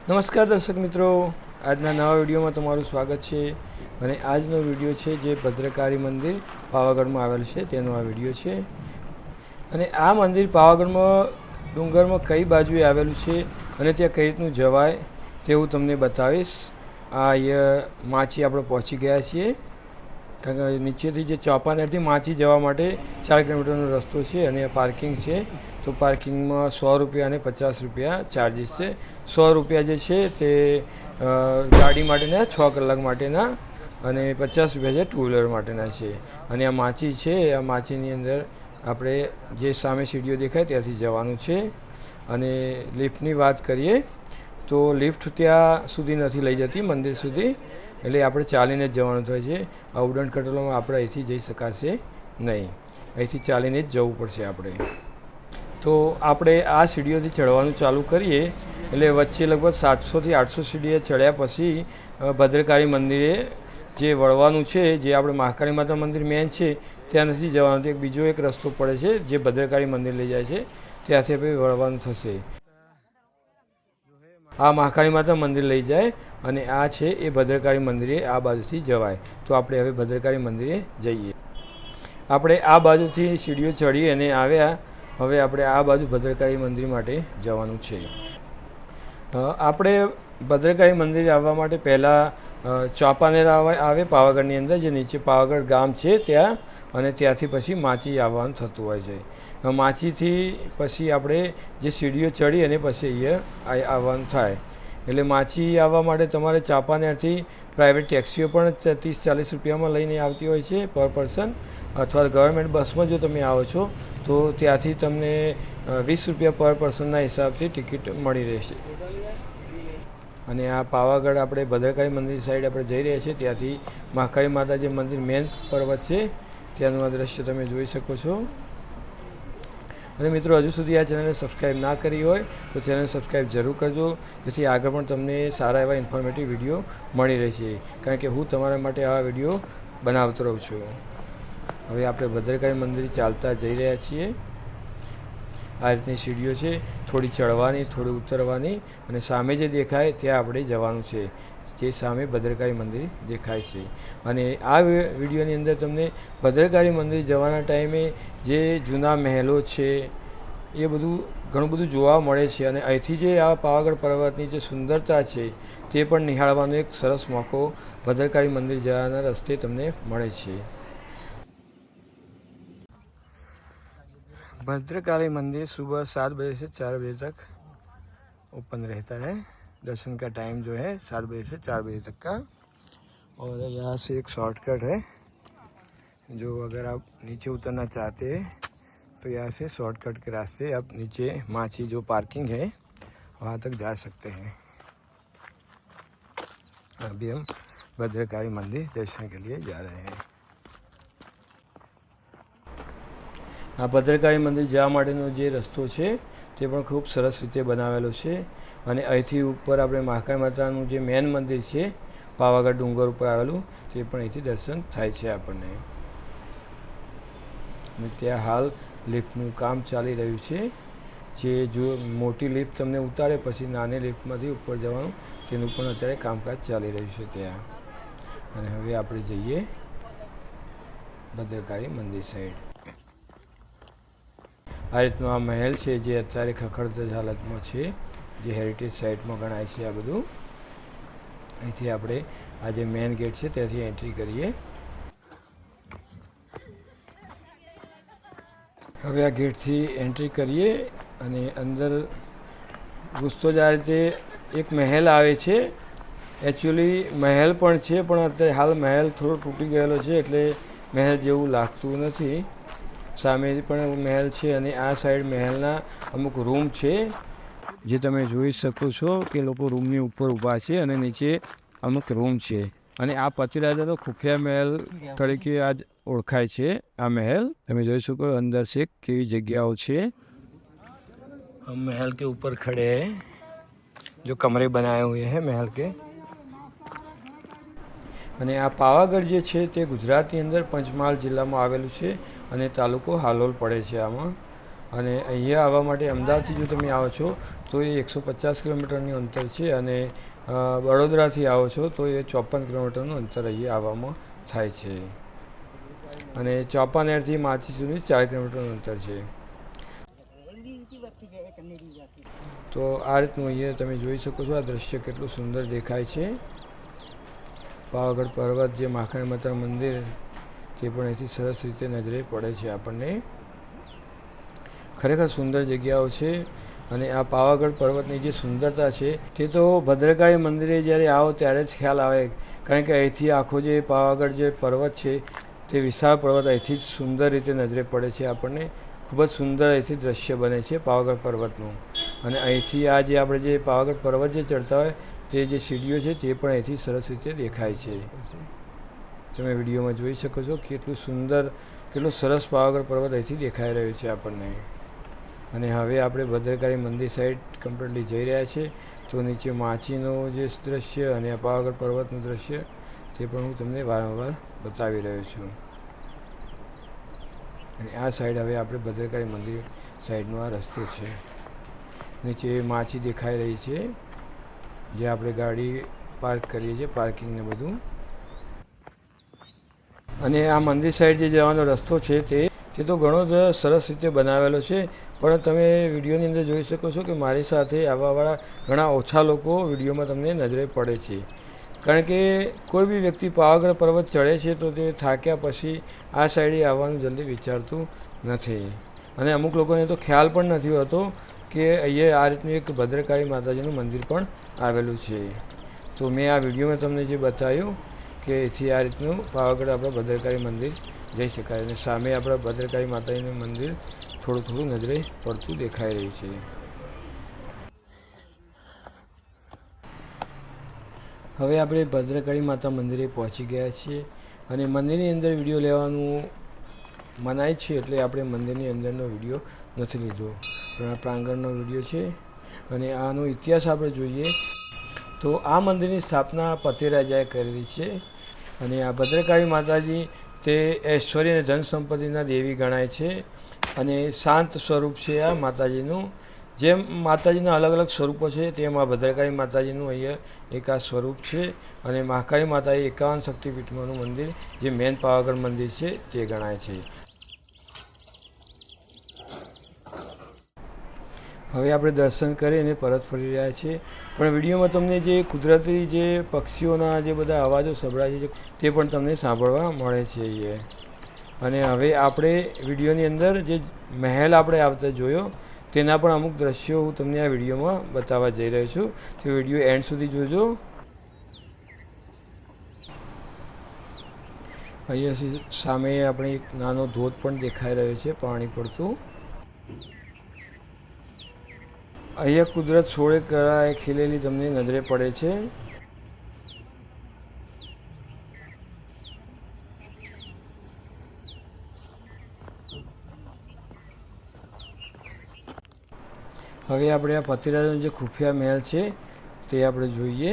નમસ્કાર દર્શક મિત્રો, આજના નવા વિડીયોમાં તમારું સ્વાગત છે. અને આજનો વિડીયો છે જે ભદ્રકાળી મંદિર પાવાગઢમાં આવેલું છે તેનો આ વિડીયો છે. અને આ મંદિર પાવાગઢમાં ડુંગરમાં કઈ બાજુએ આવેલું છે અને ત્યાં કઈ રીતનું જવાય તેવું તમને બતાવીશ. આ અહીંયા માછી આપણે પહોંચી ગયા છીએ, કારણ કે નીચેથી જે ચોપાનેરથી માછી જવા માટે 4 કિલોમીટરનો રસ્તો છે અને પાર્કિંગ છે. તો પાર્કિંગમાં 100 રૂપિયા અને 50 રૂપિયા ચાર્જીસ છે. 100 રૂપિયા જે છે તે ગાડી માટેના 6 કલાક માટેના અને 50 રૂપિયા છે ટુ વ્હીલર માટેના છે. અને આ માછી છે, આ માછીની અંદર આપણે જે સામે સીડીઓ દેખાય ત્યાંથી જવાનું છે. અને લિફ્ટની વાત કરીએ તો લિફ્ટ ત્યાં સુધી નથી લઈ જતી મંદિર સુધી, એટલે આપણે ચાલીને જ જવાનું થાય છે. આ ઉડન ખટોલામાં આપણે અહીંથી જઈ શકાશે નહીં, અહીંથી ચાલીને જ જવું પડશે આપણે. તો આપણે આ સીડીઓથી ચડવાનું ચાલુ કરીએ એટલે વચ્ચે લગભગ 700થી 800 સીડીએ ચડ્યા પછી ભદ્રકાળી મંદિરે જે વળવાનું છે, જે આપણે મહાકાળી માતા મંદિર મેન છે ત્યાં નથી જવાનું, એક બીજો એક રસ્તો પડે છે જે ભદ્રકાળી મંદિર લઈ જાય છે, ત્યાંથી આપણે વળવાનું થશે. આ મહાકાળી માતા મંદિર લઈ જાય અને આ છે એ ભદ્રકાળી મંદિરે આ બાજુથી જવાય. તો આપણે હવે ભદ્રકાળી મંદિરે જઈએ. આપણે આ બાજુથી સીડીઓ ચડી અને આવ્યા, હવે આપણે આ બાજુ ભદ્રકાળી મંદિર માટે જવાનું છે. આપણે ભદ્રકાળી મંદિર આવવા માટે પહેલાં ચોપાનેર આવે પાવાગઢની અંદર, જે નીચે પાવાગઢ ગામ છે ત્યાં, અને ત્યાંથી પછી માછી આવવાનું થતું હોય છે. માછીથી પછી આપણે જે સીડીઓ ચડી અને પછી અહીંયા આવવાનું થાય. એટલે માછી આવવા માટે તમારે ચાંપાનેરથી પ્રાઇવેટ ટેક્સીઓ પણ 30-40 રૂપિયામાં લઈને આવતી હોય છે પર પર્સન, અથવા ગવર્મેન્ટ બસમાં જો તમે આવો છો તો ત્યાંથી તમને 20 રૂપિયા પર પર્સનના હિસાબથી ટિકિટ મળી રહેશે. અને આ પાવાગઢ આપણે ભદ્રકાળી મંદિર સાઈડ આપણે જઈ રહ્યા છીએ, ત્યાંથી મહાકાળી માતા જે મંદિર મેન પર્વત છે ત્યાંનું આ દ્રશ્ય તમે જોઈ શકો છો. અને મિત્રો, હજુ સુધી આ ચેનલને સબસ્ક્રાઈબ ના કરી હોય તો ચેનલ સબસ્ક્રાઈબ જરૂર કરજો, જેથી આગળ પણ તમને સારા એવા ઇન્ફોર્મેટિવ વિડીયો મળી રહેશે, કારણ કે હું તમારા માટે આ વિડીયો બનાવતો રહું છું. હવે આપણે ભદ્રકાળી મંદિર ચાલતા જઈ રહ્યા છીએ. આ રીતની સીડીઓ છે, થોડી ચડવાની થોડી ઉતરવાની, અને સામે જે દેખાય ત્યાં આપણે જવાનું છે, જે સામે ભદ્રકાળી મંદિર દેખાય છે. અને આ વિડીયોની અંદર તમને ભદ્રકાળી મંદિર જવાના ટાઈમે જે જૂના મહેલો છે એ બધું ઘણું બધું જોવા મળે છે. અને અહીંથી જે આ પાવાગઢ પર્વતની જે સુંદરતા છે તે પણ નિહાળવાનો એક સરસ મોકો ભદ્રકાળી મંદિર જવાના રસ્તે તમને મળે છે. भद्रकाली मंदिर सुबह 7 बजे से 4 बजे तक ओपन रहता है. दर्शन का टाइम जो है 7 बजे से 4 बजे तक का. और यहाँ से एक शॉर्टकट है, जो अगर आप नीचे उतरना चाहते हैं तो यहाँ से शॉर्टकट के रास्ते आप नीचे माची जो पार्किंग है वहाँ तक जा सकते हैं. अभी हम भद्रकाली मंदिर दर्शन के लिए जा रहे हैं. આ ભદ્રકાળી મંદિર જવા માટેનો જે રસ્તો છે તે પણ ખૂબ સરસ રીતે બનાવેલો છે. અને અહીંથી ઉપર આપણે મહાકાળી માતાનું જે મેન મંદિર છે પાવાગઢ ડુંગર ઉપર આવેલું, તે પણ અહીંથી દર્શન થાય છે આપણને. અને ત્યાં હાલ લિફ્ટનું કામ ચાલી રહ્યું છે, જે જો મોટી લિફ્ટ તમને ઉતારે પછી નાની લિફ્ટમાંથી ઉપર જવાનું તેનું પણ અત્યારે કામકાજ ચાલી રહ્યું છે ત્યાં. અને હવે આપણે જઈએ ભદ્રકાળી મંદિર સાઈડ. આ રીતનો આ મહેલ છે જે અત્યારે ખખડધજ હાલતમાં છે, જે હેરિટેજ સાઇટમાં ગણાય છે. આ બધું અહીંથી આપણે આ જે મેન ગેટ છે ત્યાંથી એન્ટ્રી કરીએ. હવે આ ગેટથી એન્ટ્રી કરીએ અને અંદર ઘૂસતો જ આ રીતે એક મહેલ આવે છે. એકચ્યુઅલી મહેલ પણ છે, પણ અત્યારે હાલ મહેલ થોડો તૂટી ગયેલો છે એટલે મહેલ જેવું લાગતું નથી. સામે પણ મહેલ છે અને આ સાઈડ મહેલના અમુક રૂમ છે, જે તમે જોઈ શકો છો કે લોકો રૂમની ઉપર ઊભા છે અને નીચે અમુક રૂમ છે. અને આ પતિરાજાનો ખુફિયા મહેલ તરીકે આજ ઓળખાય છે. આ મહેલ તમે જોઈ શકો અંદર से કેવી જગ્યાઓ છે. हम महल के ऊपर खड़े हैं, जो कमरे बनाए हुए हैं महल के. અને આ પાવાગઢ જે છે તે ગુજરાતની અંદર પંચમહાલ જિલ્લામાં આવેલું છે અને તાલુકો હાલોલ પડે છે. આમાં અને અહીંયા આવવા માટે અમદાવાદથી જો તમે આવો છો તો એ 150 કિલોમીટરનું અંતર છે, અને વડોદરાથી આવો છો તો એ 54 કિલોમીટરનું અંતર અહીંયા આવવામાં થાય છે, અને ચોપાનેરથી માચી સુધી 4 કિલોમીટરનું અંતર છે. તો આ રીતનું અહીંયા તમે જોઈ શકો છો. આ દ્રશ્ય કેટલું સુંદર દેખાય છે. પાવાગઢ પર્વત, જે માખણ માતા મંદિર, તે પણ અહીંથી સરસ રીતે નજરે પડે છે આપણને. ખરેખર સુંદર જગ્યાઓ છે. અને આ પાવાગઢ પર્વતની જે સુંદરતા છે તે તો ભદ્રકાળી મંદિરે જ્યારે આવો ત્યારે જ ખ્યાલ આવે, કારણ કે અહીંથી આખો જે પાવાગઢ જે પર્વત છે તે વિશાળ પર્વત અહીંથી જ સુંદર રીતે નજરે પડે છે આપણને. ખૂબ જ સુંદર અહીંથી દ્રશ્ય બને છે પાવાગઢ પર્વતનું. અને અહીંથી આ જે આપણે જે પાવાગઢ પર્વત જે ચડતા હોય તે જે સીડીઓ છે તે પણ અહીંથી સરસ રીતે દેખાય છે. તમે વિડીયોમાં જોઈ શકો છો કેટલું સુંદર, કેટલું સરસ પાવાગઢ પર્વત અહીંથી દેખાઈ રહ્યો છે આપણને. અને હવે આપણે ભદ્રકાળી મંદિર સાઈડ કમ્પ્લીટલી જઈ રહ્યા છીએ. તો નીચે માચીનું જે દ્રશ્ય અને આ પાવાગઢ પર્વતનું દ્રશ્ય તે પણ હું તમને વારંવાર બતાવી રહ્યો છું. અને આ સાઈડ હવે આપણે ભદ્રકાળી મંદિર સાઈડનો આ રસ્તો છે. નીચે માછી દેખાઈ રહી છે, જે આપણે ગાડી પાર્ક કરીએ છીએ, પાર્કિંગ ને બધું. અને આ મંદિર સાઈડ જે જવાનો રસ્તો છે તે તો ઘણો જ સરસ રીતે બનાવેલો છે, પણ તમે વિડીયોની અંદર જોઈ શકો છો કે મારી સાથે આવવાવાળા ઘણા ઓછા લોકો વિડીયોમાં તમને નજરે પડે છે. કારણ કે કોઈ બી વ્યક્તિ પાવાગઢ પર્વત ચડે છે તો તે થાક્યા પછી આ સાઈડે આવવાનું જલ્દી વિચારતું નથી. અને અમુક લોકોને તો ખ્યાલ પણ નથી હોતો કે અહીંયા આ રીતનું એક ભદ્રકાળી માતાજીનું મંદિર પણ આવેલું છે. તો મેં આ વિડીયોમાં તમને જે બતાવ્યું કે એથી આ રીતનું પાવાગઢ આપણા ભદ્રકાળી મંદિર જઈ શકાય. અને સામે આપણા ભદ્રકાળી માતાજીનું મંદિર થોડું થોડું નજરે પડતું દેખાઈ રહ્યું છે. હવે આપણે ભદ્રકાળી માતા મંદિરે પહોંચી ગયા છીએ, અને મંદિરની અંદર વિડીયો લેવાનું મનાય છે એટલે આપણે મંદિરની અંદરનો વિડીયો નથી લીધો, પણ આ પ્રાંગણનો વિડીયો છે. અને આનો ઇતિહાસ આપણે જોઈએ તો આ મંદિરની સ્થાપના પતિરાજાએ કરેલી છે. અને આ ભદ્રકાળી માતાજી તે ઐશ્વર્ય અને ધન સંપત્તિના દેવી ગણાય છે, અને શાંત સ્વરૂપ છે આ માતાજીનું. જેમ માતાજીના અલગ અલગ સ્વરૂપો છે તેમ આ ભદ્રકાળી માતાજીનું અહીંયા એક આ સ્વરૂપ છે. અને મહાકાળી માતા 51 શક્તિપીઠમાંનું મંદિર, જે મેન પાવાગઢ મંદિર છે તે ગણાય છે. હવે આપણે દર્શન કરીને પરત ફરી રહ્યા છીએ, પણ વિડીયોમાં તમને જે કુદરતી જે પક્ષીઓના જે બધા અવાજો સંભળાય છે તે પણ તમને સાંભળવા મળે છે અહીંયા. અને હવે આપણે વિડીયોની અંદર જે મહેલ આપણે આવતા જોયો તેના પણ અમુક દ્રશ્યો હું તમને આ વિડીયોમાં બતાવવા જઈ રહ્યો છું. તો વિડીયો એન્ડ સુધી જોજો. અહીંયા સામે આપણે એક નાનો ધોધ પણ દેખાઈ રહ્યો છે, પાણી પડતું. અહીંયા કુદરત છોડે કળાએ ખીલેલી તમને નજરે પડે છે. હવે આપણે આ પતિરાજાનો જે ખુફિયા મહેલ છે તે આપણે જોઈએ.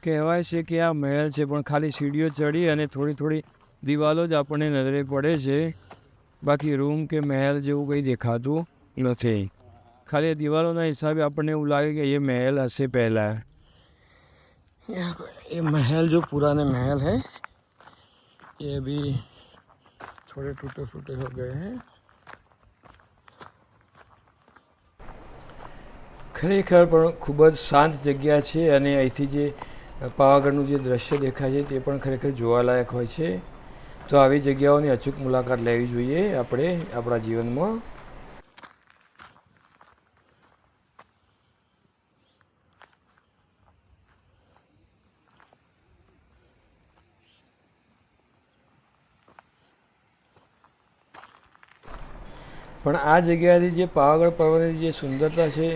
કહેવાય છે કે આ મહેલ છે, પણ ખાલી સીડીઓ ચડી અને થોડી થોડી દિવાલો જ આપણને નજરે પડે છે. બાકી રૂમ કે મહેલ જેવું કંઈ દેખાતું નથી. ખાલી દિવાલોના હિસાબે આપણને એવું લાગે કે એ મહેલ હશે પહેલાં. ये महल जो पुराने महल हैं ये अभी थोड़े टूटे फूटे हो गए हैं. ખરેખર પણ ખૂબ જ શાંત જગ્યા છે, અને અહીંથી જે પાવાગઢનું જે દ્રશ્ય દેખાય છે તે પણ ખરેખર જોવાલાયક હોય છે. તો આવી જગ્યાઓની અચૂક મુલાકાત લેવી જોઈએ આપણે આપણા જીવનમાં. પણ આ જગ્યાથી જે પાવાગઢ પર્વતની જે સુંદરતા છે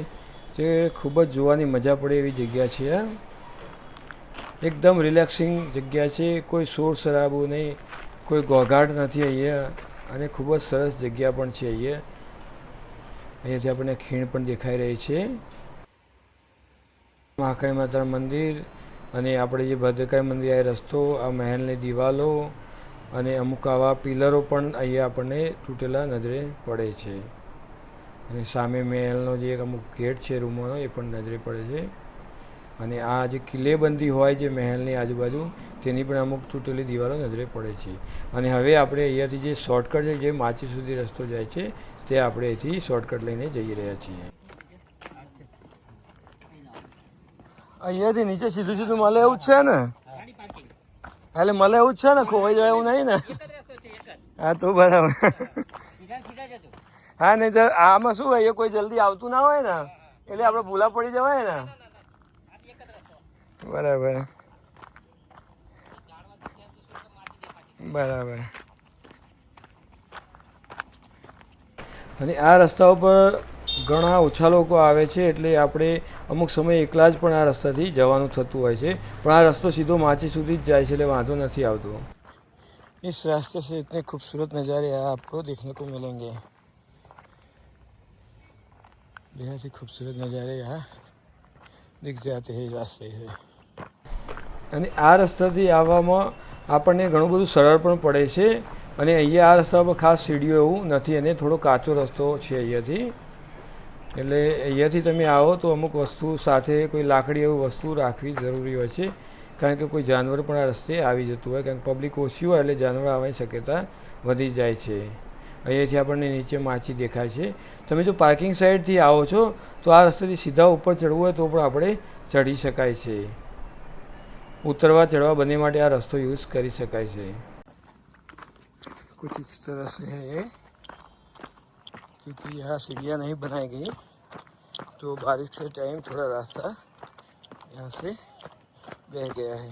તે ખૂબ જ જોવાની મજા પડે એવી જગ્યા છે. એકદમ રિલેક્સિંગ જગ્યા છે, કોઈ શોર શરાબો નહીં, કોઈ ઘોઘાટ નથી અહીંયા, અને ખૂબ જ સરસ જગ્યા પણ છે. અહીંયાથી આપણને ખીણ પણ દેખાઈ રહી છે. મહાકાળી માતાનું મંદિર, અને આપણે જે ભદ્રકાળી મંદિર આ રસ્તો, આ મહેલની દિવાલો, અને અમુક આવા પિલરો પણ અહીંયા આપણને તૂટેલા નજરે પડે છે. અને સામે મહેલનો જે એક અમુક ગેટ છે રૂમોનો એ પણ નજરે પડે છે. અને આ જે કિલ્લેબંધી હોય જે મહેલની આજુબાજુ તેની પણ અમુક તૂટેલી દિવાલો નજરે પડે છે. અને હવે આપણે અહીંયાથી જે શોર્ટકટ છે જે માચી સુધી રસ્તો જાય છે તે આપણે અહીંથી શોર્ટકટ લઈને જઈ રહ્યા છીએ. અહીંયાથી નીચે સીધું સીધું મળે એવું જ છે ને? એટલે મળે એવું જ છે ને, ખોવાઈ જાય એવું નહીં ને? હા તો બરાબર. હા નહીં તો આમાં શું હોય, કોઈ જલ્દી આવતું ના હોય ને એટલે આપણે ભૂલા પડી જવાય ને. બરાબર બરાબર. અને આ રસ્તા ઉપર ઘણા ઓછા લોકો આવે છે એટલે આપણે અમુક સમય એકલા જ પણ આ રસ્તાથી જવાનું થતું હોય છે. પણ આ રસ્તો સીધો માચી સુધી જ જાય છે એટલે વાંધો નથી આવતો. इस रास्ते से इतने खूबसूरत नज़ारे आपको देखने को मिलेंगे. बेहद ही खूबसूरत नज़ारे यहाँ दिख जाते हैं रास्ते से. અને આ રસ્તાથી આવવામાં આપણને ઘણું બધું સરળ પણ પડે છે. અને અહીંયા આ રસ્તા પર ખાસ સીડીઓ એવું નથી અને થોડો કાચો રસ્તો છે અહીંયાથી. એટલે અહીંયાથી તમે આવો તો અમુક વસ્તુ સાથે કોઈ લાકડી એવી વસ્તુ રાખવી જરૂરી હોય છે. કારણ કે કોઈ જાનવર પણ આ રસ્તે આવી જતું હોય, કારણ કે પબ્લિક ઓછી હોય એટલે જાનવર આવવાની શક્યતા વધી જાય છે. અહીંયાથી આપણને નીચે માચી દેખાય છે. તમે જો પાર્કિંગ સાઈડથી આવો છો તો આ રસ્તેથી સીધા ઉપર ચડવું હોય તો પણ આપણે ચડી શકાય છે. ઉતરવા ચડવા બંને માટે આ રસ્તો યુઝ કરી શકાય છે. कुछ इस तरह से है ये, क्योंकि यहाँ सीढ़ियाँ नहीं बनाई गई तो बारिश के टाइम थोड़ा रास्ता यहाँ से बह गया है.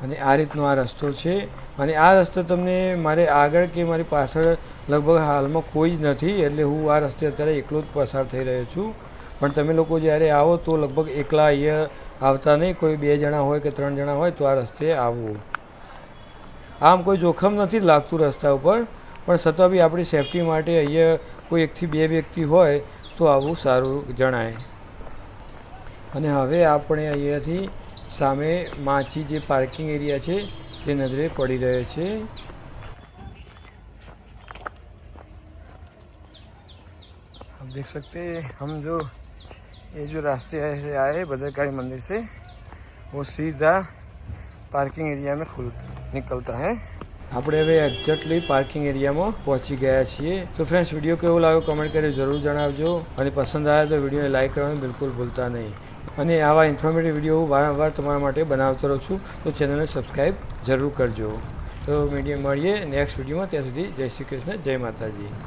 અને આ રીતનો આ રસ્તો છે. અને આ રસ્તો તમને મારે આગળ કે મારી પાછળ લગભગ હાલમાં કોઈ જ નથી એટલે હું આ રસ્તે અત્યારે એકલો જ પસાર થઈ રહ્યો છું. પણ તમે લોકો જ્યારે આવો તો લગભગ એકલા અહીંયા આવતા નહીં, કોઈ 2 જણા હોય કે 3 જણા હોય તો આ રસ્તે આવવું. આમ કોઈ જોખમ નથી લાગતું રસ્તા ઉપર, પણ છતાં બી આપણી સેફટી માટે અહીંયા કોઈ 1 થી 2 વ્યક્તિ હોય તો આવવું સારું જણાય. અને હવે આપણે અહીંયાથી સામે માચી જે પાર્કિંગ એરિયા છે તે નજરે પડી રહ્યો છે. आप देख सकते हैं हम जो ये जो रास्ते से आए भद्रकाली मंदिर से वो सीधा पार्किंग एरिया में निकलता है. આપણે હવે એક્ઝેક્ટલી પાર્કિંગ એરિયામાં પહોંચી ગયા છીએ. તો ફ્રેન્ડ્સ, વિડીયો કેવો લાગ્યો કમેન્ટ કરી જરૂર જણાવજો. અને પસંદ આવે તો વિડીયોને લાઈક કરવાનું બિલકુલ ભૂલતા નહીં. અને આવા ઇન્ફોર્મેટિવ વિડીયો હું વારંવાર તમારા માટે બનાવતો રહું છું, તો ચેનલને સબસ્ક્રાઈબ જરૂર કરજો. તો મળીએ નેક્સ્ટ વિડીયોમાં. ત્યાં સુધી જય શ્રી કૃષ્ણ, જય માતાજી.